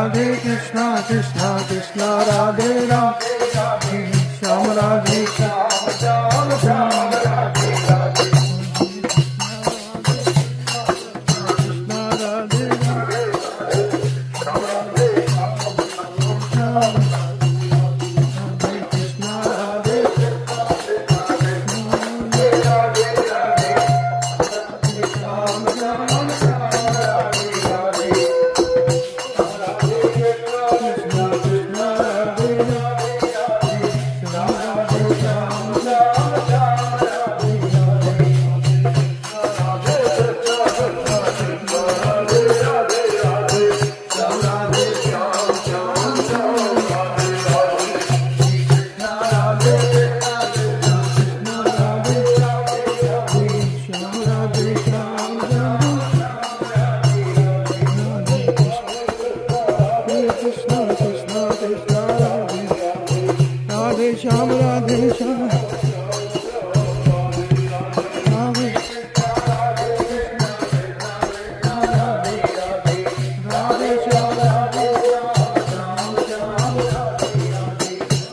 Radhe Krishna Krishna Krishna Radhe Radhe Shyam Radhe Shyam Shyam Shyam Radhe Radhe Shyam Radhe Shyam